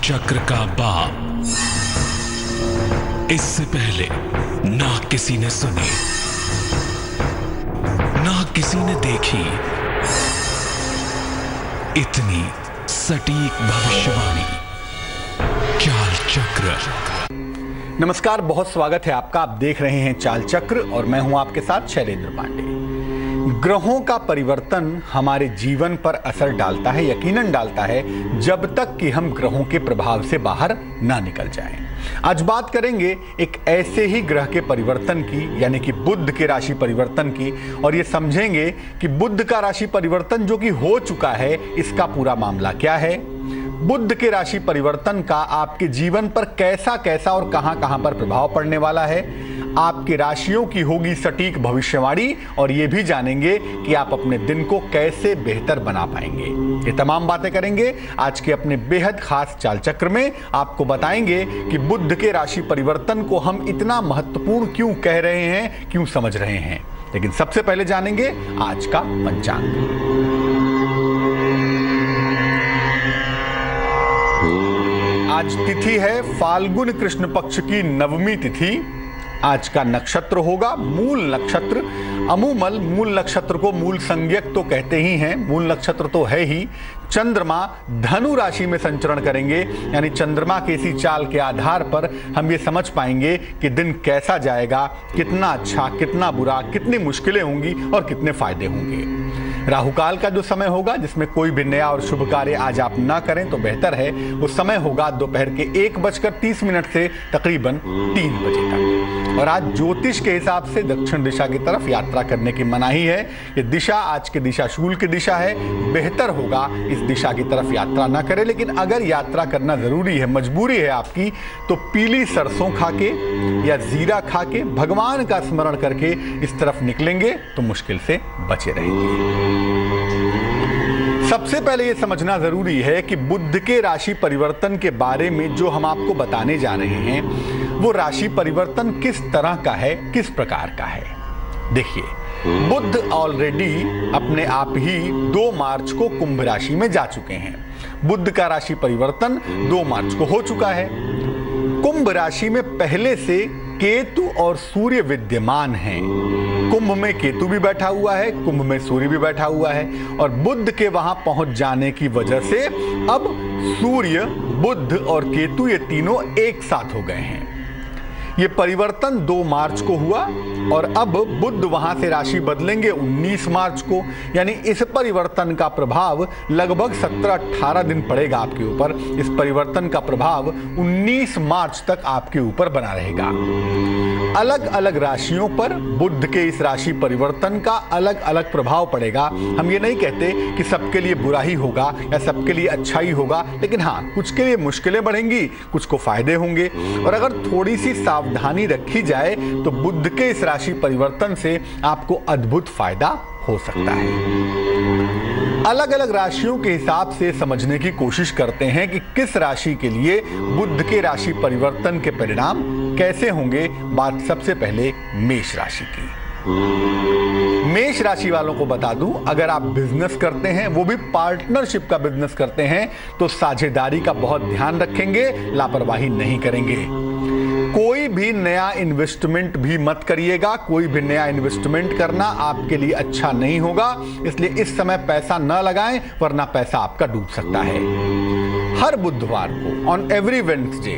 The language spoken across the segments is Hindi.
चक्र का बाप। इससे पहले ना किसी ने सुनी, ना किसी ने देखी इतनी सटीक भविष्यवाणी। चाल चक्र। नमस्कार, बहुत स्वागत है आपका। आप देख रहे हैं चाल चक्र और मैं हूं आपके साथ शैलेंद्र पांडे। ग्रहों का परिवर्तन हमारे जीवन पर असर डालता है, यकीनन डालता है, जब तक कि हम ग्रहों के प्रभाव से बाहर ना निकल जाएं। आज बात करेंगे एक ऐसे ही ग्रह के परिवर्तन की, यानी कि बुध के राशि परिवर्तन की, और ये समझेंगे कि बुध का राशि परिवर्तन जो कि हो चुका है, इसका पूरा मामला क्या है। बुध के राशि परिवर्तन का आपके जीवन पर कैसा कैसा और कहां पर प्रभाव पड़ने वाला है। आपकी राशियों की होगी सटीक भविष्यवाणी और ये भी जानेंगे कि आप अपने दिन को कैसे बेहतर बना पाएंगे। ये तमाम बातें करेंगे आज के अपने बेहद खास चाल चक्र में। आपको बताएंगे कि बुध के राशि परिवर्तन को हम इतना महत्वपूर्ण क्यों कह रहे हैं, क्यों समझ रहे हैं। लेकिन सबसे पहले जानेंगे आज का पंचांग। आज तिथि है फाल्गुन कृष्ण पक्ष की नवमी तिथि। आज का नक्षत्र होगा मूल नक्षत्र। अमूमन मूल नक्षत्र को मूल संज्ञक तो कहते ही हैं, मूल नक्षत्र तो है ही। चंद्रमा धनु राशि में संचरण करेंगे, यानी चंद्रमा की इसी चाल के आधार पर हम ये समझ पाएंगे कि दिन कैसा जाएगा, कितना अच्छा, कितना बुरा, कितनी मुश्किलें होंगी और कितने फायदे होंगे। राहुकाल का जो समय होगा, जिसमें कोई भी नया और शुभ कार्य आज आप ना करें तो बेहतर है, वो समय होगा दोपहर के 1:30 से तकरीबन 3 बजे तक। और आज ज्योतिष के हिसाब से दक्षिण दिशा की तरफ यात्रा करने की मनाही है। ये दिशा आज की दिशा शूल की दिशा है। बेहतर होगा इस दिशा की तरफ यात्रा ना करें, लेकिन अगर यात्रा करना जरूरी है, मजबूरी है आपकी, तो पीली सरसों खा के या जीरा खा के भगवान का स्मरण करके इस तरफ निकलेंगे तो मुश्किल से बचे रहेंगे। सबसे पहले यह समझना जरूरी है कि बुध के राशि परिवर्तन के बारे में जो हम आपको बताने जा रहे हैं, वो राशि परिवर्तन किस तरह का है, किस प्रकार का है। देखिए, बुध ऑलरेडी अपने आप ही 2 मार्च को कुंभ राशि में जा चुके हैं। बुध का राशि परिवर्तन 2 मार्च को हो चुका है। कुंभ राशि में पहले से केतु और सूर्य विद्यमान हैं। कुंभ में केतु भी बैठा हुआ है, कुंभ में सूर्य भी बैठा हुआ है, और बुध के वहां पहुंच जाने की वजह से अब सूर्य, बुध और केतु ये तीनों एक साथ हो गए हैं। ये परिवर्तन 2 मार्च को हुआ और अब बुध वहां से राशि बदलेंगे 19 मार्च को, यानी इस परिवर्तन का प्रभाव लगभग 17-18 दिन पड़ेगा आपके ऊपर। इस परिवर्तन का प्रभाव 19 मार्च तक आपके ऊपर बना रहेगा। अलग अलग राशियों पर बुध के इस राशि परिवर्तन का अलग अलग प्रभाव पड़ेगा। हम ये नहीं कहते कि सबके लिए बुरा ही होगा या सबके लिए अच्छा ही होगा, लेकिन हाँ, कुछ के लिए मुश्किलें बढ़ेंगी, कुछ को फायदे होंगे। और अगर थोड़ी सी सावधानी रखी जाए तो बुध के इस राशि परिवर्तन से आपको अद्भुत फायदा हो सकता है। अलग अलग राशियों के हिसाब से समझने की कोशिश करते हैं कि किस राशि के लिए बुध के राशि परिवर्तन के परिणाम कैसे होंगे। बात सबसे पहले मेष राशि की। मेष राशि वालों को बता दूं, अगर आप बिजनेस करते हैं, वो भी पार्टनरशिप का बिजनेस करते हैं, तो साझेदारी का बहुत ध्यान रखेंगे, लापरवाही नहीं करेंगे। कोई भी नया इन्वेस्टमेंट भी मत करिएगा। कोई भी नया इन्वेस्टमेंट करना आपके लिए अच्छा नहीं होगा, इसलिए इस समय पैसा न लगाएं, वरना पैसा आपका डूब सकता है। हर बुधवार को, ऑन एवरी वेडनेसडे,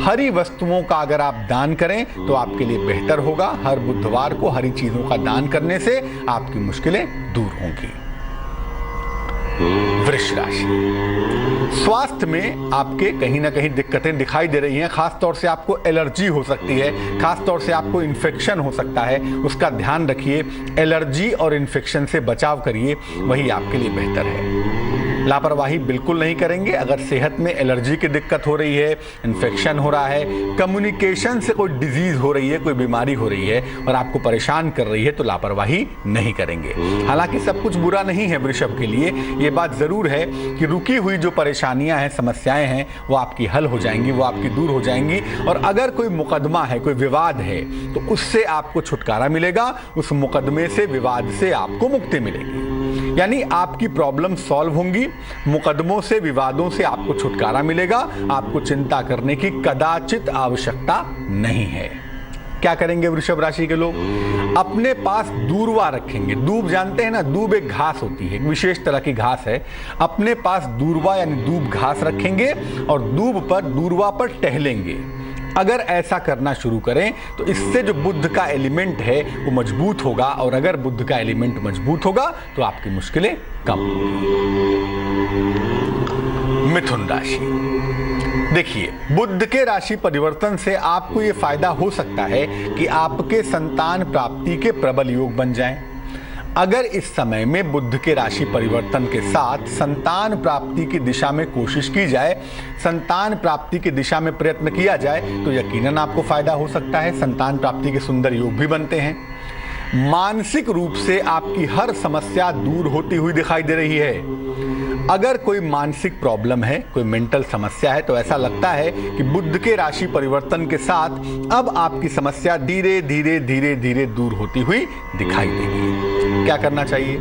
हरी वस्तुओं का अगर आप दान करें तो आपके लिए बेहतर होगा। हर बुधवार को हरी चीजों का दान करने से आपकी मुश्किलें दूर होंगी। वृष राशि। स्वास्थ्य में आपके कहीं ना कहीं दिक्कतें दिखाई दे रही हैं। खास तौर से आपको एलर्जी हो सकती है, खास तौर से आपको इन्फेक्शन हो सकता है, उसका ध्यान रखिए। एलर्जी और इन्फेक्शन से बचाव करिए, वही आपके लिए बेहतर है। लापरवाही बिल्कुल नहीं करेंगे। अगर सेहत में एलर्जी की दिक्कत हो रही है, इन्फेक्शन हो रहा है, कम्युनिकेशन से कोई डिजीज हो रही है, कोई बीमारी हो रही है और आपको परेशान कर रही है, तो लापरवाही नहीं करेंगे। हालांकि सब कुछ बुरा नहीं है वृषभ के लिए। ये बात जरूर है कि रुकी हुई जो परेशानियां हैं, समस्याएं हैं, वो आपकी हल हो जाएंगी, वो आपकी दूर हो जाएंगी। और अगर कोई मुकदमा है, कोई विवाद है, तो उससे आपको छुटकारा मिलेगा। उस मुकदमे से, विवाद से आपको मुक्ति मिलेगी। यानी आपकी प्रॉब्लम सॉल्व होंगी, मुकदमों से, विवादों से आपको छुटकारा मिलेगा, आपको चिंता करने की कदाचित आवश्यकता नहीं है। क्या करेंगे वृषभ राशि के लोग? अपने पास दूर्वा रखेंगे। दूब जानते हैं ना, दूब एक घास होती है, एक विशेष तरह की घास है। अपने पास दूर्वा यानी दूब घास रखेंगे और दूर्वा पर टहलेंगे। अगर ऐसा करना शुरू करें तो इससे जो बुध का एलिमेंट है वो मजबूत होगा, और अगर बुध का एलिमेंट मजबूत होगा तो आपकी मुश्किलें कम होंगी। मिथुन राशि, देखिए, बुध के राशि परिवर्तन से आपको यह फायदा हो सकता है कि आपके संतान प्राप्ति के प्रबल योग बन जाएं। अगर इस समय में बुध के राशि परिवर्तन के साथ संतान प्राप्ति की दिशा में कोशिश की जाए, संतान प्राप्ति की दिशा में प्रयत्न किया जाए, तो यकीनन आपको फायदा हो सकता है। संतान प्राप्ति के सुंदर योग भी बनते हैं। मानसिक रूप से आपकी हर समस्या दूर होती हुई दिखाई दे रही है। अगर कोई मानसिक प्रॉब्लम है, कोई मेंटल समस्या है, तो ऐसा लगता है कि बुध के राशि परिवर्तन के साथ अब आपकी समस्या धीरे धीरे दूर होती हुई दिखाई देगी। क्या करना चाहिए?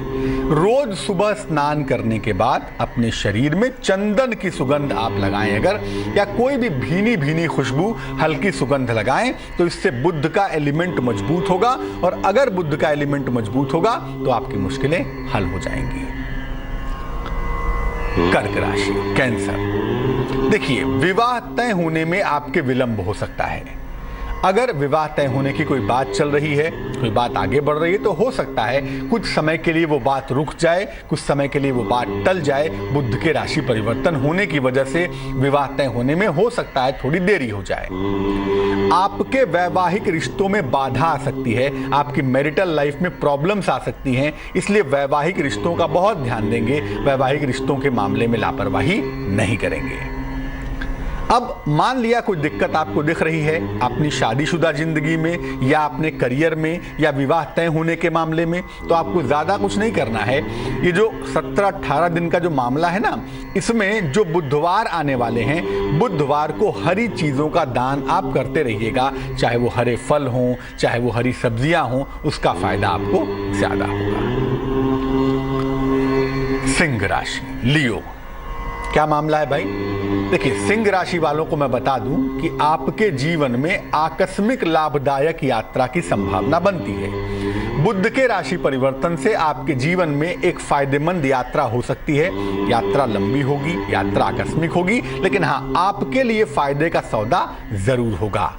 रोज सुबह स्नान करने के बाद अपने शरीर में चंदन की सुगंध आप लगाएं अगर, या कोई भी भीनी भीनी खुशबू, हल्की सुगंध लगाएं, तो इससे बुध का एलिमेंट मजबूत होगा, और अगर बुध का एलिमेंट मजबूत होगा तो आपकी मुश्किलें हल हो जाएंगी। कर्क राशि, कैंसर, देखिए, विवाह तय होने में आपके विलंब हो सकता है। अगर विवाह तय होने की कोई बात चल रही है, कोई बात आगे बढ़ रही है, तो हो सकता है कुछ समय के लिए वो बात रुक जाए, कुछ समय के लिए वो बात टल जाए। बुध के राशि परिवर्तन होने की वजह से विवाह तय होने में हो सकता है थोड़ी देरी हो जाए। आपके वैवाहिक रिश्तों में बाधा आ सकती है, आपकी मैरिटल लाइफ में प्रॉब्लम्स आ सकती हैं, इसलिए वैवाहिक रिश्तों का बहुत ध्यान देंगे। वैवाहिक रिश्तों के मामले में लापरवाही नहीं करेंगे। अब मान लिया कोई दिक्कत आपको दिख रही है अपनी शादीशुदा जिंदगी में, या अपने करियर में, या विवाह तय होने के मामले में, तो आपको ज़्यादा कुछ नहीं करना है। ये जो 17-18 दिन का जो मामला है ना, इसमें जो बुधवार आने वाले हैं, बुधवार को हरी चीज़ों का दान आप करते रहिएगा। चाहे वो हरे फल हों, चाहे वो हरी सब्जियां हों, उसका फायदा आपको ज़्यादा होगा। सिंह राशि, लियो, क्या मामला है भाई? देखिए, सिंह राशि वालों को मैं बता दूं कि आपके जीवन में आकस्मिक लाभदायक यात्रा की संभावना बनती है। बुध के राशि परिवर्तन से आपके जीवन में एक फायदेमंद यात्रा हो सकती है। यात्रा लंबी होगी, यात्रा आकस्मिक होगी, लेकिन हाँ, आपके लिए फायदे का सौदा जरूर होगा।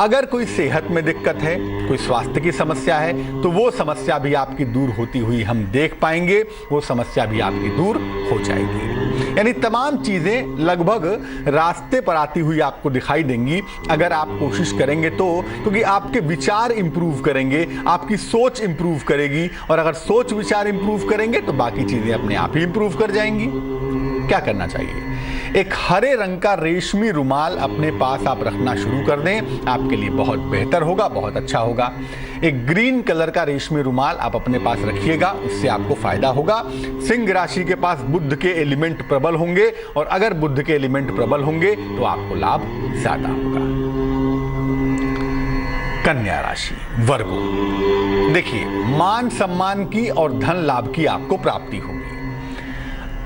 अगर कोई सेहत में दिक्कत है, कोई स्वास्थ्य की समस्या है, तो वो समस्या भी आपकी दूर होती हुई हम देख पाएंगे, वो समस्या भी आपकी दूर हो जाएगी। यानी तमाम चीजें लगभग रास्ते पर आती हुई आपको दिखाई देंगी अगर आप कोशिश करेंगे तो, क्योंकि आपके विचार इंप्रूव करेंगे, आपकी सोच इंप्रूव करेगी, और अगर सोच विचार इंप्रूव करेंगे तो बाकी चीजें अपने आप ही इंप्रूव कर जाएंगी। क्या करना चाहिए? एक हरे रंग का रेशमी रुमाल अपने पास आप रखना शुरू कर दें, आपके लिए बहुत बेहतर होगा, बहुत अच्छा होगा। एक ग्रीन कलर का रेशमी रुमाल आप अपने पास रखिएगा, उससे आपको फायदा होगा। सिंह राशि के पास बुध के एलिमेंट प्रबल होंगे, और अगर बुध के एलिमेंट प्रबल होंगे तो आपको लाभ ज्यादा होगा। कन्या राशि, वर्गो, देखिए, मान सम्मान की और धन लाभ की आपको प्राप्ति होगी।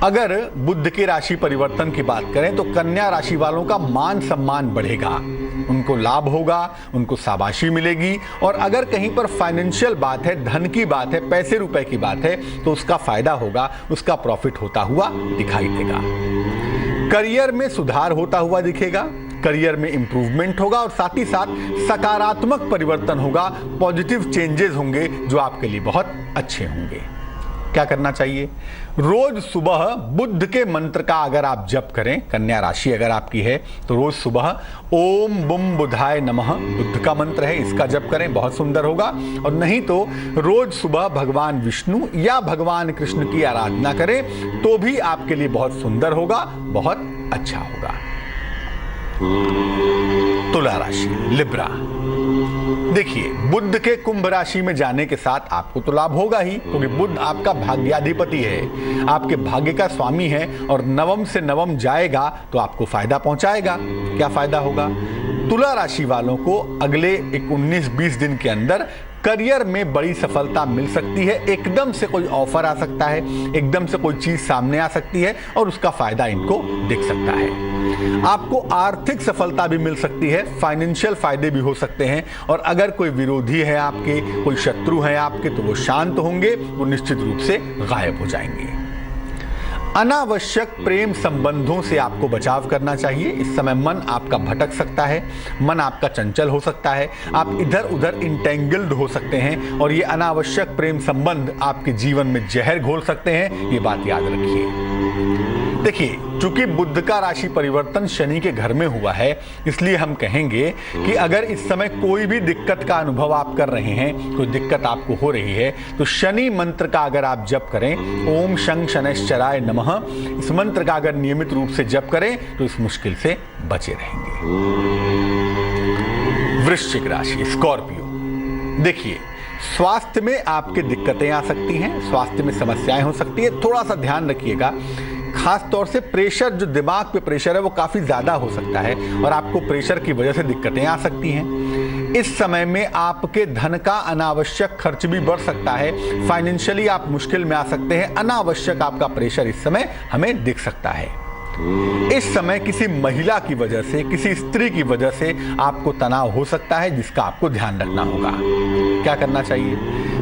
अगर बुध की राशि परिवर्तन की बात करें तो कन्या राशि वालों का मान सम्मान बढ़ेगा, उनको लाभ होगा, उनको शाबाशी मिलेगी, और अगर कहीं पर फाइनेंशियल बात है, धन की बात है, पैसे रुपए की बात है, तो उसका फायदा होगा, उसका प्रॉफिट होता हुआ दिखाई देगा। करियर में सुधार होता हुआ दिखेगा, करियर में इंप्रूवमेंट होगा, और साथ ही साथ सकारात्मक परिवर्तन होगा, पॉजिटिव चेंजेस होंगे जो आपके लिए बहुत अच्छे होंगे। क्या करना चाहिए? रोज सुबह बुध के मंत्र का अगर आप जप करें, कन्या राशि अगर आपकी है तो रोज सुबह ओम बुम बुधाय नमः, बुध का मंत्र है, इसका जप करें, बहुत सुंदर होगा। और नहीं तो रोज सुबह भगवान विष्णु या भगवान कृष्ण की आराधना करें तो भी आपके लिए बहुत सुंदर होगा, बहुत अच्छा होगा। तुला राशि, लिब्रा, देखिए, बुध के कुंभ राशि में जाने के साथ आपको तो लाभ होगा ही, क्योंकि बुध आपका भाग्याधिपति है, आपके भाग्य का स्वामी है, और नवम से नवम जाएगा तो आपको फायदा पहुंचाएगा। क्या फायदा होगा? तुला राशि वालों को अगले 19-20 दिन के अंदर करियर में बड़ी सफलता मिल सकती है। एकदम से कोई ऑफर आ सकता है, एकदम से कोई चीज सामने आ सकती है और उसका फायदा इनको दिख सकता है। आपको आर्थिक सफलता भी मिल सकती है, फाइनेंशियल फायदे भी हो सकते हैं। और अगर कोई विरोधी है आपके, कोई शत्रु है आपके, तो वो शांत होंगे, वो निश्चित रूप से गायब हो जाएंगे। अनावश्यक प्रेम संबंधों से आपको बचाव करना चाहिए। इस समय मन आपका भटक सकता है, मन आपका चंचल हो सकता है, आप इधर उधर इंटेंगल्ड हो सकते हैं और ये अनावश्यक प्रेम संबंध आपके जीवन में जहर घोल सकते हैं। ये बात याद रखिए। देखिए, चूंकि बुध का राशि परिवर्तन शनि के घर में हुआ है, इसलिए हम कहेंगे कि अगर इस समय कोई भी दिक्कत का अनुभव आप कर रहे हैं, कोई दिक्कत आपको हो रही है, तो शनि मंत्र का अगर आप जप करें, ओम शं शनैश्चराय नमः, इस मंत्र का अगर नियमित रूप से जप करें तो इस मुश्किल से बचे रहेंगे। वृश्चिक राशि, स्कॉर्पियो। देखिए, स्वास्थ्य में आपके दिक्कतें आ सकती हैं, स्वास्थ्य में समस्याएं हो सकती है। थोड़ा सा ध्यान रखिएगा, खास तौर से प्रेशर, जो दिमाग पे प्रेशर है वो काफी ज्यादा हो सकता है और आपको प्रेशर की वजह से दिक्कतें आ सकती हैं। इस समय में आपके धन का अनावश्यक खर्च भी बढ़ सकता है, फाइनेंशियली आप मुश्किल में आ सकते हैं। अनावश्यक आपका प्रेशर इस समय हमें दिख सकता है। इस समय किसी महिला की वजह से, किसी स्त्री की वजह से आपको तनाव हो सकता है, जिसका आपको ध्यान रखना होगा। क्या करना चाहिए?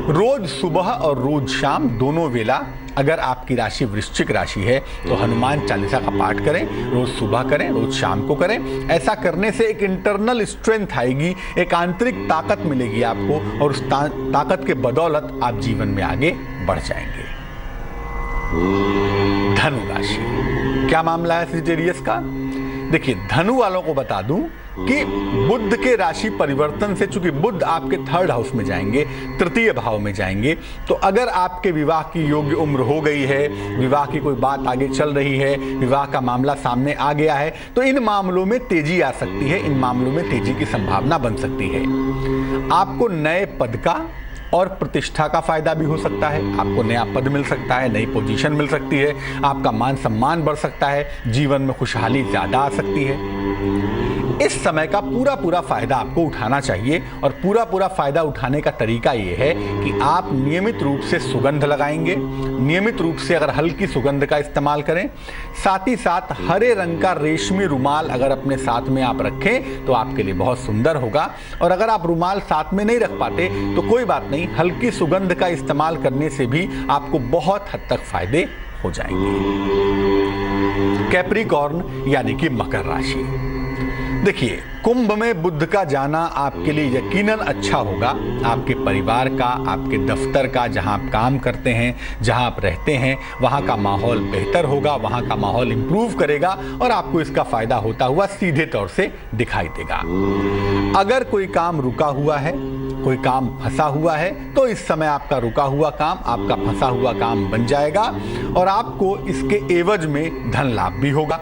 रोज सुबह और रोज शाम दोनों वेला, अगर आपकी राशि वृश्चिक राशि है तो हनुमान चालीसा का पाठ करें। रोज सुबह करें, रोज शाम को करें। ऐसा करने से एक इंटरनल स्ट्रेंथ आएगी, एक आंतरिक ताकत मिलेगी आपको और उस ताकत के बदौलत आप जीवन में आगे बढ़ जाएंगे। धनु राशि, क्या मामला है सजिटेरियस का? देखिए, धनु वालों को बता दूं कि बुध के राशि परिवर्तन से, चूंकि बुध आपके 3rd हाउस में जाएंगे, 3य भाव में जाएंगे, तो अगर आपके विवाह की योग्य उम्र हो गई है, विवाह की कोई बात आगे चल रही है, विवाह का मामला सामने आ गया है, तो इन मामलों में तेजी आ सकती है, इन मामलों में तेजी की संभावना बन सकती है। आपको नए पद का और प्रतिष्ठा का फायदा भी हो सकता है। आपको नया पद मिल सकता है, नई पोजीशन मिल सकती है, आपका मान सम्मान बढ़ सकता है, जीवन में खुशहाली ज्यादा आ सकती है। इस समय का पूरा फायदा आपको उठाना चाहिए और पूरा फायदा उठाने का तरीका ये है कि आप नियमित रूप से सुगंध लगाएंगे, नियमित रूप से अगर हल्की सुगंध का इस्तेमाल करें, साथ ही साथ हरे रंग का रेशमी रुमाल अगर अपने साथ में आप रखें तो आपके लिए बहुत सुंदर होगा। और अगर आप रुमाल साथ में नहीं रख पाते तो कोई बात नहीं, हल्की सुगंध का इस्तेमाल करने से भी आपको बहुत हद तक फायदे हो जाएंगे। कैप्रिकॉर्न यानी कि मकर राशि। देखिए, कुंभ में बुध का जाना आपके लिए यकीनन अच्छा होगा। आपके परिवार का, आपके दफ्तर का, जहां आप काम करते हैं, जहां आप रहते हैं, वहां का माहौल बेहतर होगा, वहां का माहौल इंप्रूव करेगा और आपको इसका फायदा होता हुआ सीधे तौर से दिखाई देगा। अगर कोई काम रुका हुआ है, कोई काम फंसा हुआ है, तो इस समय आपका रुका हुआ काम, आपका फंसा हुआ काम बन जाएगा और आपको इसके एवज में धन लाभ भी होगा।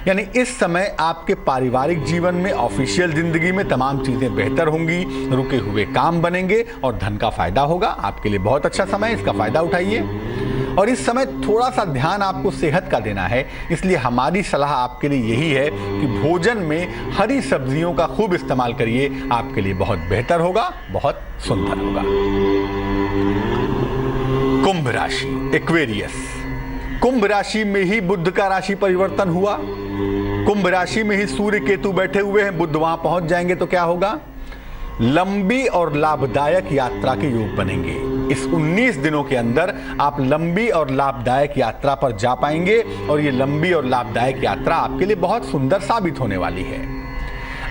यानी इस समय आपके पारिवारिक जीवन में, ऑफिशियल जिंदगी में तमाम चीजें बेहतर होंगी, रुके हुए काम बनेंगे और धन का फायदा होगा। आपके लिए बहुत अच्छा समय है, इसका फायदा उठाइए। और इस समय थोड़ा सा ध्यान आपको सेहत का देना है, इसलिए हमारी सलाह आपके लिए यही है कि भोजन में हरी सब्जियों का खूब इस्तेमाल करिए, आपके लिए बहुत बेहतर होगा, बहुत सुंदर होगा। कुंभ राशि, एक्वेरियस। कुंभ राशि में ही बुध का राशि परिवर्तन हुआ, कुंभ राशि में ही सूर्य केतु बैठे हुए हैं, बुध वहां पहुंच जाएंगे तो क्या होगा? लंबी और लाभदायक यात्रा के योग बनेंगे। इस 19 दिनों के अंदर आप लंबी और लाभदायक यात्रा पर जा पाएंगे और ये लंबी और लाभदायक यात्रा आपके लिए बहुत सुंदर साबित होने वाली है।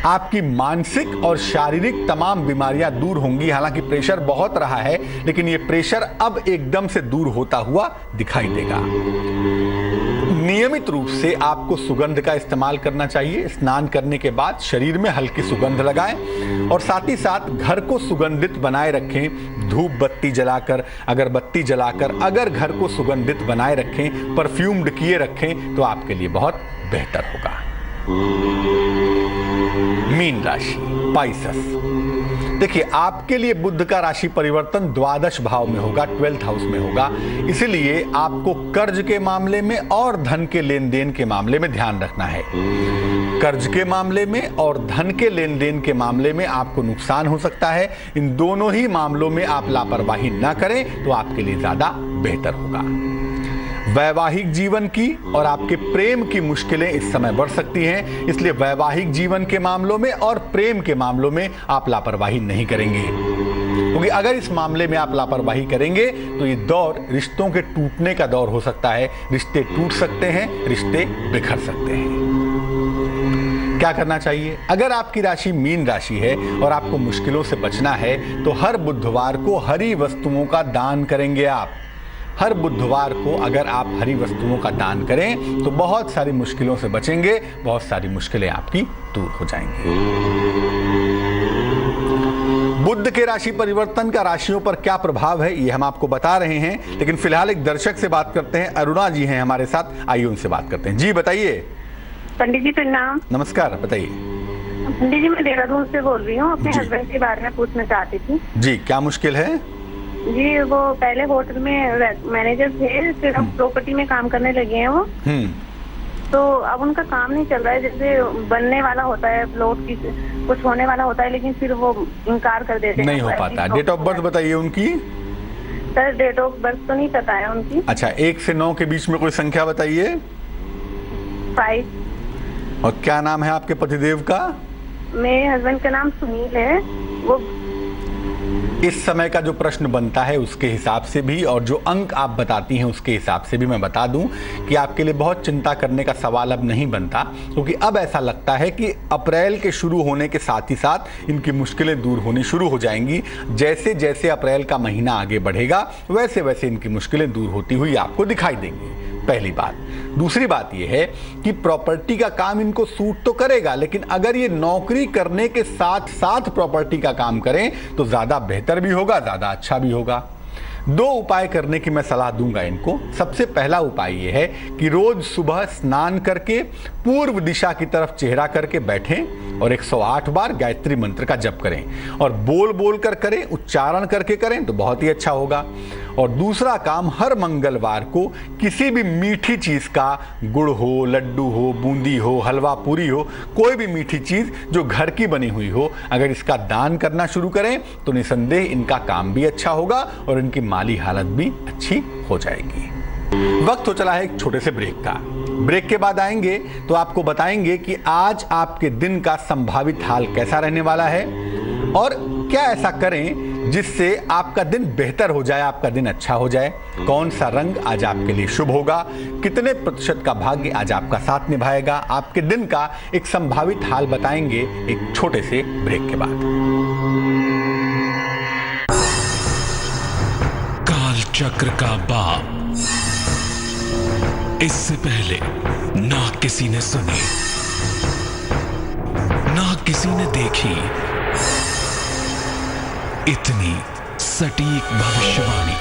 आपकी मानसिक और शारीरिक तमाम बीमारियां दूर होंगी। हालांकि प्रेशर बहुत रहा है, लेकिन ये प्रेशर अब एकदम से दूर होता हुआ दिखाई देगा। नियमित रूप से आपको सुगंध का इस्तेमाल करना चाहिए। स्नान करने के बाद शरीर में हल्की सुगंध लगाएं और साथ ही साथ घर को सुगंधित बनाए रखें। धूप बत्ती जलाकर, अगरबत्ती जलाकर अगर घर को सुगंधित बनाए रखें, परफ्यूम्ड किए रखें तो आपके लिए बहुत बेहतर होगा। मीन राशि, पाइसेस। देखिए, आपके लिए बुध का राशि परिवर्तन द्वादश भाव में होगा, 12th हाउस में होगा। इसीलिए आपको कर्ज के मामले में और धन के लेन देन के मामले में ध्यान रखना है। कर्ज के मामले में और धन के लेन देन के मामले में आपको नुकसान हो सकता है। इन दोनों ही मामलों में आप लापरवाही ना करें तो आपके लिए ज्यादा बेहतर होगा। वैवाहिक जीवन की और आपके प्रेम की मुश्किलें इस समय बढ़ सकती हैं, इसलिए वैवाहिक जीवन के मामलों में और प्रेम के मामलों में आप लापरवाही नहीं करेंगे, क्योंकि अगर इस मामले में आप लापरवाही करेंगे तो ये दौर रिश्तों के टूटने का दौर हो सकता है। रिश्ते टूट सकते हैं, रिश्ते बिखर सकते हैं। क्या करना चाहिए? अगर आपकी राशि मीन राशि है और आपको मुश्किलों से बचना है तो हर बुधवार को हरी वस्तुओं का दान करेंगे आप। हर बुधवार को अगर आप हरी वस्तुओं का दान करें तो बहुत सारी मुश्किलों से बचेंगे, बहुत सारी मुश्किलें आपकी दूर हो जाएंगी। बुध के राशि परिवर्तन का राशियों पर क्या प्रभाव है ये हम आपको बता रहे हैं, लेकिन फिलहाल एक दर्शक से बात करते हैं। अरुणा जी हैं हमारे साथ, आइए उनसे बात करते हैं। जी बताइए। पंडित जी प्रणाम। नमस्कार, बताइए। पंडित जी, मैं देहरादून से बोल रही हूँ, अपने हस्बैंड के बारे में पूछना चाहती थी। जी, क्या मुश्किल है? जी, वो पहले होटल में मैनेजर थे, फिर अब प्रॉपर्टी में काम करने लगे हैं वो। तो अब उनका काम नहीं चल रहा है, जैसे बनने वाला होता है, प्लॉट की कुछ होने वाला होता है, लेकिन फिर वो इनकार कर देते हैं। नहीं हो पाता। डेट ऑफ बर्थ बताइए उनकी। सर, डेट ऑफ बर्थ तो नहीं पता है उनकी। अच्छा, 1 से 9 के बीच में कोई संख्या बताइए। 5। और क्या नाम है आपके पतिदेव का? मेरे हस्बैंड का नाम सुनील है। वो इस समय का जो प्रश्न बनता है उसके हिसाब से भी और जो अंक आप बताती हैं उसके हिसाब से भी मैं बता दूं कि आपके लिए बहुत चिंता करने का सवाल अब नहीं बनता, क्योंकि अब ऐसा लगता है कि अप्रैल के शुरू होने के साथ ही साथ इनकी मुश्किलें दूर होनी शुरू हो जाएंगी। जैसे जैसे अप्रैल का महीना आगे बढ़ेगा वैसे वैसे इनकी मुश्किलें दूर होती हुई आपको दिखाई देंगी, पहली बात। दूसरी बात यह है कि प्रॉपर्टी का काम इनको सूट तो करेगा, लेकिन अगर ये नौकरी करने के साथ साथ प्रॉपर्टी का काम करें तो ज्यादा बेहतर भी होगा, ज्यादा अच्छा भी होगा। 2 उपाय करने की मैं सलाह दूंगा इनको। सबसे पहला उपाय यह है कि रोज सुबह स्नान करके पूर्व दिशा की तरफ चेहरा करके बैठें और 108 बार गायत्री मंत्र का जप करें, और बोल बोल कर करें, उच्चारण करके करें तो बहुत ही अच्छा होगा। और दूसरा काम, हर मंगलवार को किसी भी मीठी चीज का, गुड़ हो, लड्डू हो, बूंदी हो, हलवा पूरी हो, कोई भी मीठी चीज जो घर की बनी हुई हो, अगर इसका दान करना शुरू करें तो निसंदेह इनका काम भी अच्छा होगा और इनकी माली हालत भी अच्छी हो जाएगी। वक्त हो चला है एक छोटे से ब्रेक का। ब्रेक के बाद आएंगे तो आपको बताएंगे कि आज आपके दिन का संभावित हाल कैसा रहने वाला है और क्या ऐसा करें जिससे आपका दिन बेहतर हो जाए, आपका दिन अच्छा हो जाए। कौन सा रंग आज आपके लिए शुभ होगा, कितने प्रतिशत का भाग्य आज आपका साथ निभाएगा, आपके दिन का एक संभावित हाल बताएंगे एक छोटे से ब्रेक के बाद। काल चक्र का बाप, इससे पहले ना किसी ने सुनी, ना किसी ने देखी इतनी सटीक भविष्यवाणी।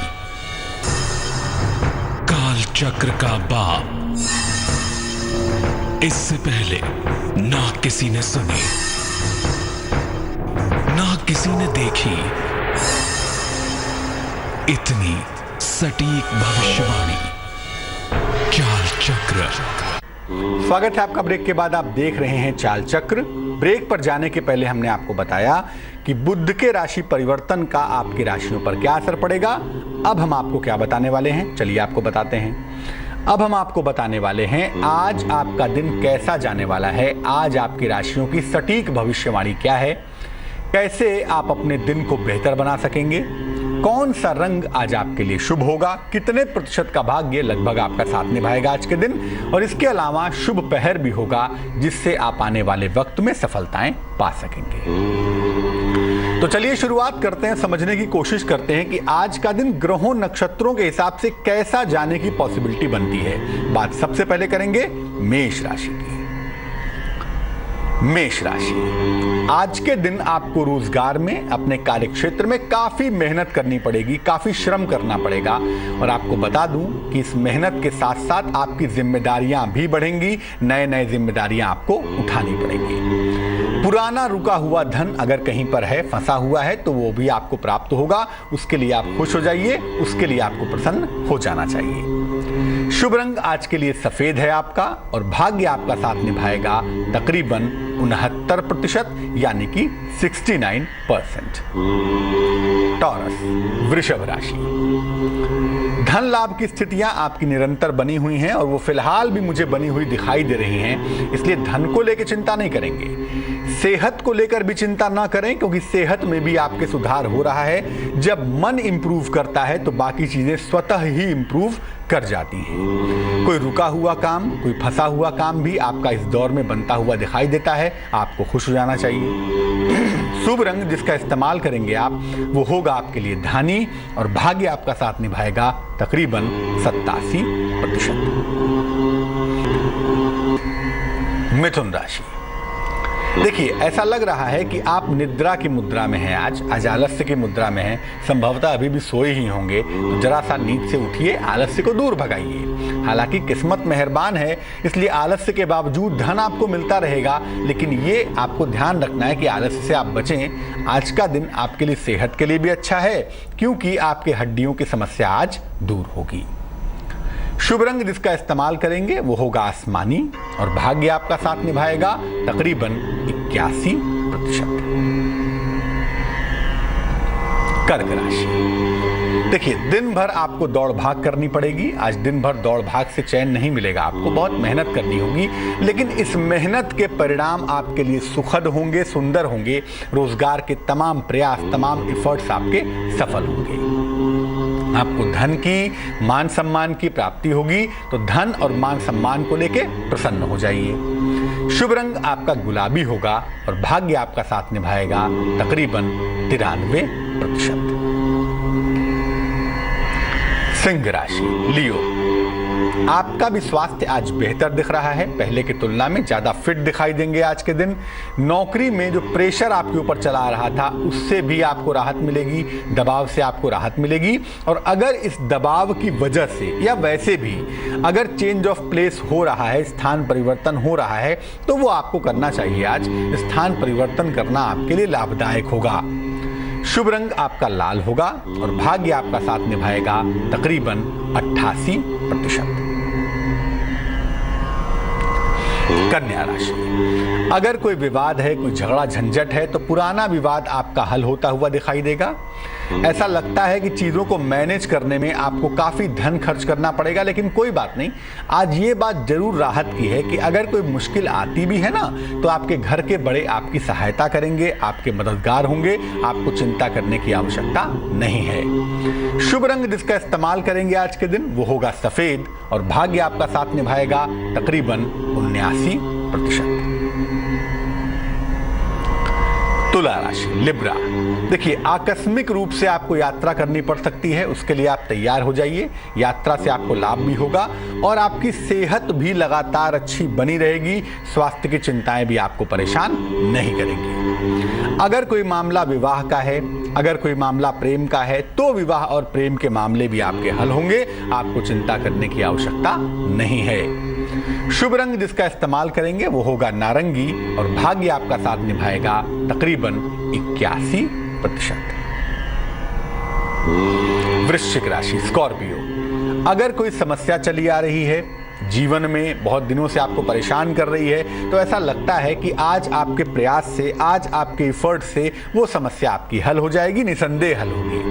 काल चक्र का बाप, इससे पहले ना किसी ने सुनी, ना किसी ने देखी इतनी सटीक भविष्यवाणी। चाल चक्र। स्वागत है आपका ब्रेक के बाद। आप देख रहे हैं चाल चक्र। ब्रेक पर जाने के पहले हमने आपको बताया कि बुध के राशि परिवर्तन का आपकी राशियों पर क्या असर पड़ेगा। अब हम आपको क्या बताने वाले हैं, चलिए आपको बताते हैं। अब हम आपको बताने वाले हैं आज आपका दिन कैसा जाने वाला है, आज आपकी राशियों की सटीक भविष्यवाणी क्या है, कैसे आप अपने दिन को बेहतर बना सकेंगे, कौन सा रंग आज आपके लिए शुभ होगा, कितने प्रतिशत का भाग्य लगभग आपका साथ निभाएगा आज के दिन, और इसके अलावा शुभ पहर भी होगा जिससे आप आने वाले वक्त में सफलताएं पा सकेंगे। तो चलिए शुरुआत करते हैं, समझने की कोशिश करते हैं कि आज का दिन ग्रहों नक्षत्रों के हिसाब से कैसा जाने की पॉसिबिलिटी बनती है। बात सबसे पहले करेंगे मेष राशि की। मेष राशि, आज के दिन आपको रोजगार में, अपने कार्य क्षेत्र में काफी मेहनत करनी पड़ेगी, काफी श्रम करना पड़ेगा। और आपको बता दूं कि इस मेहनत के साथ साथ आपकी जिम्मेदारियां भी बढ़ेंगी, नए नए जिम्मेदारियां आपको उठानी पड़ेंगी। पुराना रुका हुआ धन अगर कहीं पर है, फंसा हुआ है, तो वो भी आपको प्राप्त होगा। उसके लिए आप खुश हो जाइए, उसके लिए आपको प्रसन्न हो जाना चाहिए। शुभ रंग आज के लिए सफेद है आपका, और भाग्य आपका साथ निभाएगा तकरीबन 69% यानी कि 69%। टॉरस, वृषभ राशि, धन लाभ की स्थितियां आपकी निरंतर बनी हुई हैं और वो फिलहाल भी मुझे बनी हुई दिखाई दे रही हैं, इसलिए धन को लेकर चिंता नहीं करेंगे। सेहत को लेकर भी चिंता ना करें, क्योंकि सेहत में भी आपके सुधार हो रहा है। जब मन इंप्रूव करता है तो बाकी चीजें स्वतः ही इंप्रूव कर जाती हैं। कोई रुका हुआ काम, कोई फंसा हुआ काम भी आपका इस दौर में बनता हुआ दिखाई देता है, आपको खुश हो जाना चाहिए। शुभ रंग जिसका इस्तेमाल करेंगे आप, वो होगा आपके लिए धानी, और भाग्य आपका साथ निभाएगा तकरीबन 87%। मिथुन राशि, देखिए ऐसा लग रहा है कि आप निद्रा की मुद्रा में हैं, आज आलस्य की मुद्रा में हैं। संभवतः अभी भी सोए ही होंगे, तो जरा सा नींद से उठिए, आलस्य को दूर भगाइए। हालांकि किस्मत मेहरबान है, इसलिए आलस्य के बावजूद धन आपको मिलता रहेगा, लेकिन ये आपको ध्यान रखना है कि आलस्य से आप बचें। आज का दिन आपके लिए सेहत के लिए भी अच्छा है, क्योंकि आपके हड्डियों की समस्या आज दूर होगी। शुभ रंग जिसका इस्तेमाल करेंगे वो होगा आसमानी, और भाग्य आपका साथ निभाएगा तकरीबन 81%। कर्क राशि, देखिए दिन भर आपको दौड़ भाग करनी पड़ेगी। आज दिन भर दौड़ भाग से चैन नहीं मिलेगा, आपको बहुत मेहनत करनी होगी, लेकिन इस मेहनत के परिणाम आपके लिए सुखद होंगे, सुंदर होंगे। रोजगार के तमाम प्रयास, तमाम एफर्ट्स आपके सफल होंगे। आपको धन की, मान सम्मान की प्राप्ति होगी, तो धन और मान सम्मान को लेके प्रसन्न हो जाइए। शुभ रंग आपका गुलाबी होगा, और भाग्य आपका साथ निभाएगा तकरीबन 93%। सिंह राशि, लियो, आपका भी स्वास्थ्य आज बेहतर दिख रहा है, पहले की तुलना में ज्यादा फिट दिखाई देंगे आज के दिन। नौकरी में जो प्रेशर आपके ऊपर चला रहा था, उससे भी आपको राहत मिलेगी, दबाव से आपको राहत मिलेगी। और अगर इस दबाव की वजह से या वैसे भी अगर चेंज ऑफ प्लेस हो रहा है, स्थान परिवर्तन हो रहा है, तो वो आपको करना चाहिए। आज स्थान परिवर्तन करना आपके लिए लाभदायक होगा। शुभ रंग आपका लाल होगा, और भाग्य आपका साथ निभाएगा तकरीबन 88%। कन्या राशि, अगर कोई विवाद है, कोई झगड़ा झंझट है, तो पुराना विवाद आपका हल होता हुआ दिखाई देगा। ऐसा लगता है कि चीजों को मैनेज करने में आपको काफी धन खर्च करना पड़ेगा, लेकिन कोई बात नहीं। आज ये बात जरूर राहत की है कि अगर कोई मुश्किल आती भी है ना, तो आपके घर के बड़े आपकी सहायता करेंगे, आपके मददगार होंगे, आपको चिंता करने की आवश्यकता नहीं है। शुभ रंग जिसका इस्तेमाल करेंगे आज के दिन वो होगा सफेद, और भाग्य आपका साथ निभाएगा तकरीबन 79%। तुला राशि, लिब्रा, देखिए आकस्मिक रूप से आपको यात्रा करनी पड़ सकती है, उसके लिए आप तैयार हो जाइए। यात्रा से आपको लाभ भी होगा, और आपकी सेहत भी लगातार अच्छी बनी रहेगी। स्वास्थ्य की चिंताएं भी आपको परेशान नहीं करेंगी। अगर कोई मामला विवाह का है, अगर कोई मामला प्रेम का है, तो विवाह और प्रेम के मामले भी आपके हल होंगे, आपको चिंता करने की आवश्यकता नहीं है। शुभ रंग जिसका इस्तेमाल करेंगे वो होगा नारंगी, और भाग्य आपका साथ निभाएगा तकरीबन 81%। वृश्चिक राशि, स्कॉर्पियो, अगर कोई समस्या चली आ रही है, जीवन में बहुत दिनों से आपको परेशान कर रही है, तो ऐसा लगता है कि आज आपके प्रयास से, आज आपके एफर्ट से वो समस्या आपकी हल हो जाएगी, निसंदेह हल होगी।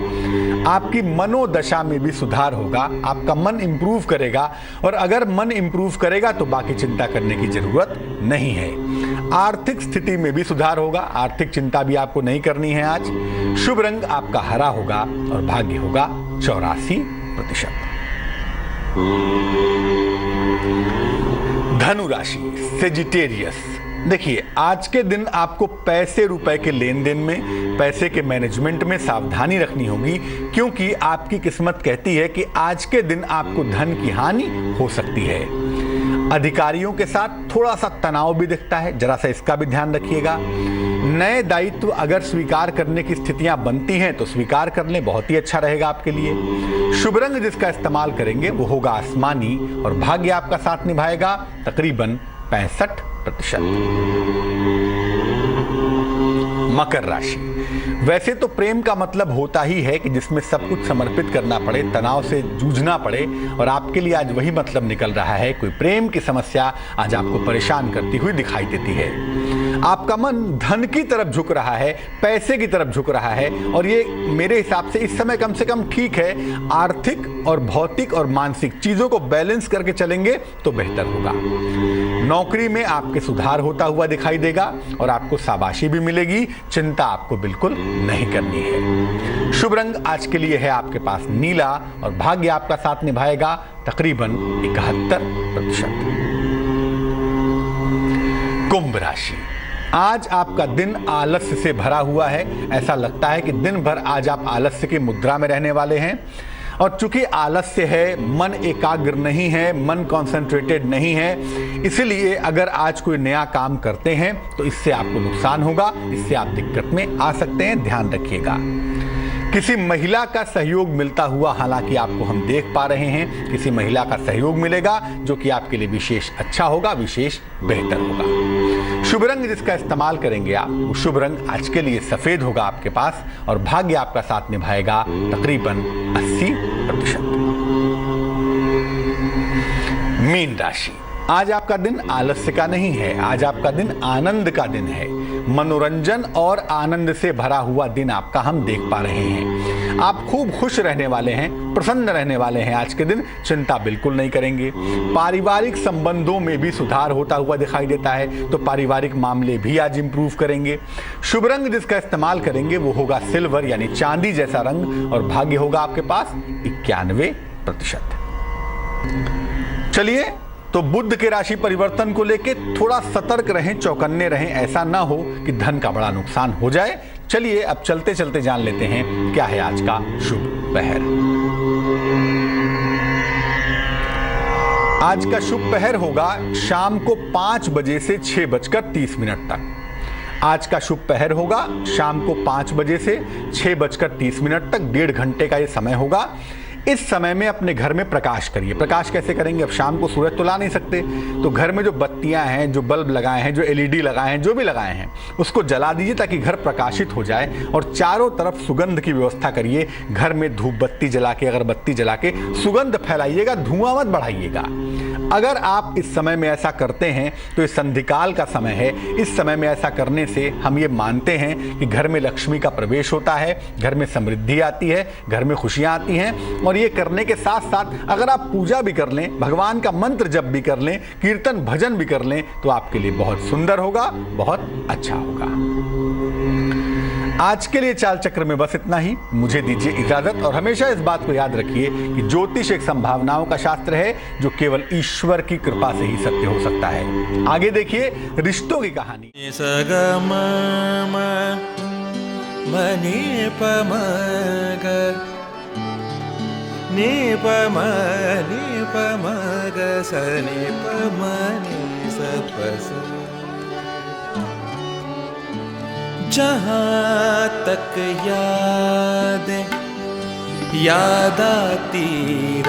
आपकी मनोदशा में भी सुधार होगा, आपका मन इंप्रूव करेगा, और अगर मन इंप्रूव करेगा तो बाकी चिंता करने की जरूरत नहीं है। आर्थिक स्थिति में भी सुधार होगा, आर्थिक चिंता भी आपको नहीं करनी है आज। शुभ रंग आपका हरा होगा, और भाग्य होगा 84%। धनु राशि, सेजिटेरियस, देखिए आज के दिन आपको पैसे रुपए के लेन देन में, पैसे के मैनेजमेंट में सावधानी रखनी होगी, क्योंकि आपकी किस्मत कहती है कि आज के दिन आपको धन की हानि हो सकती है। अधिकारियों के साथ थोड़ा सा तनाव भी दिखता है, जरा सा इसका भी ध्यान रखिएगा। नए दायित्व अगर स्वीकार करने की स्थितियां बनती हैं तो स्वीकार कर लें, बहुत ही अच्छा रहेगा आपके लिए। शुभ रंग जिसका इस्तेमाल करेंगे वो होगा आसमानी और भाग्य आपका साथ निभाएगा तकरीबन 65%। मकर राशि, वैसे तो प्रेम का मतलब होता ही है कि जिसमें सब कुछ समर्पित करना पड़े, तनाव से जूझना पड़े, और आपके लिए आज वही मतलब निकल रहा है। कोई प्रेम की समस्या आज आपको परेशान करती हुई दिखाई देती है। आपका मन धन की तरफ झुक रहा है, पैसे की तरफ झुक रहा है, और ये मेरे हिसाब से इस समय कम से कम ठीक है। आर्थिक और भौतिक और मानसिक चीजों को बैलेंस करके चलेंगे तो बेहतर होगा। नौकरी में आपके सुधार होता हुआ दिखाई देगा और आपको शाबाशी भी मिलेगी। चिंता आपको बिल्कुल नहीं करनी है। शुभ रंग आज के लिए है आपके पास नीला और भाग्य आपका साथ निभाएगा तकरीबन 71%। कुंभ राशि, आज आपका दिन आलस्य से भरा हुआ है। ऐसा लगता है कि दिन भर आज आप आलस्य की मुद्रा में रहने वाले हैं, और चूंकि आलस्य है, मन एकाग्र नहीं है, मन कॉन्सेंट्रेटेड नहीं है, इसलिए अगर आज कोई नया काम करते हैं तो इससे आपको नुकसान होगा, इससे आप दिक्कत में आ सकते हैं, ध्यान रखिएगा। किसी महिला का सहयोग मिलता हुआ हालांकि आपको हम देख पा रहे हैं, किसी महिला का सहयोग मिलेगा जो कि आपके लिए विशेष अच्छा होगा, विशेष बेहतर होगा। शुभ रंग जिसका इस्तेमाल करेंगे आप, वो शुभ रंग आज के लिए सफेद होगा आपके पास, और भाग्य आपका साथ निभाएगा तकरीबन 80%। मीन राशि, आज आपका दिन आलस्य का नहीं है, आज आपका दिन आनंद का दिन है। मनोरंजन और आनंद से भरा हुआ दिन आपका हम देख पा रहे हैं। आप खूब खुश रहने वाले हैं, प्रसन्न रहने वाले हैं आज के दिन, चिंता बिल्कुल नहीं करेंगे। पारिवारिक संबंधों में भी सुधार होता हुआ दिखाई देता है, तो पारिवारिक मामले भी आज इंप्रूव करेंगे। शुभ रंग जिसका इस्तेमाल करेंगे वो होगा सिल्वर यानी चांदी जैसा रंग, और भाग्य होगा आपके पास 91%। चलिए, तो बुध के राशि परिवर्तन को लेके थोड़ा सतर्क रहें, चौकन्ने रहें, ऐसा ना हो कि धन का बड़ा नुकसान हो जाए। चलिए अब चलते चलते जान लेते हैं क्या है आज का शुभ पहर। आज का शुभ पहर होगा शाम को 5 बजे से 6:30 तक। आज का शुभ पहर होगा शाम को 5 बजे से 6:30 तक, 1.5 घंटे का ये समय होगा। इस समय में अपने घर में प्रकाश करिए। प्रकाश कैसे करेंगे? अब शाम को सूरज तो ला नहीं सकते, तो घर में जो बत्तियां हैं, जो बल्ब लगाए हैं, जो एलईडी लगाए हैं, जो भी लगाए हैं, उसको जला दीजिए ताकि घर प्रकाशित हो जाए, और चारों तरफ सुगंध की व्यवस्था करिए। घर में धूप बत्ती जला के, अगरबत्ती जला के सुगंध फैलाइएगा, धुआं मत बढ़ाइएगा। अगर आप इस समय में ऐसा करते हैं तो ये संधिकाल का समय है। इस समय में ऐसा करने से हम ये मानते हैं कि घर में लक्ष्मी का प्रवेश होता है, घर में समृद्धि आती है, घर में खुशियां आती हैं। और ये करने के साथ साथ अगर आप पूजा भी कर लें, भगवान का मंत्र जप भी कर लें, कीर्तन भजन भी कर लें, तो आपके लिए बहुत सुंदर होगा, बहुत अच्छा होगा। आज के लिए चाल चक्र में बस इतना ही। मुझे दीजिए इजाजत, और हमेशा इस बात को याद रखिए कि ज्योतिष एक संभावनाओं का शास्त्र है जो केवल ईश्वर की कृपा से ही सत्य हो सकता है। आगे देखिए रिश्तों की कहानी। जहाँ तक याद आती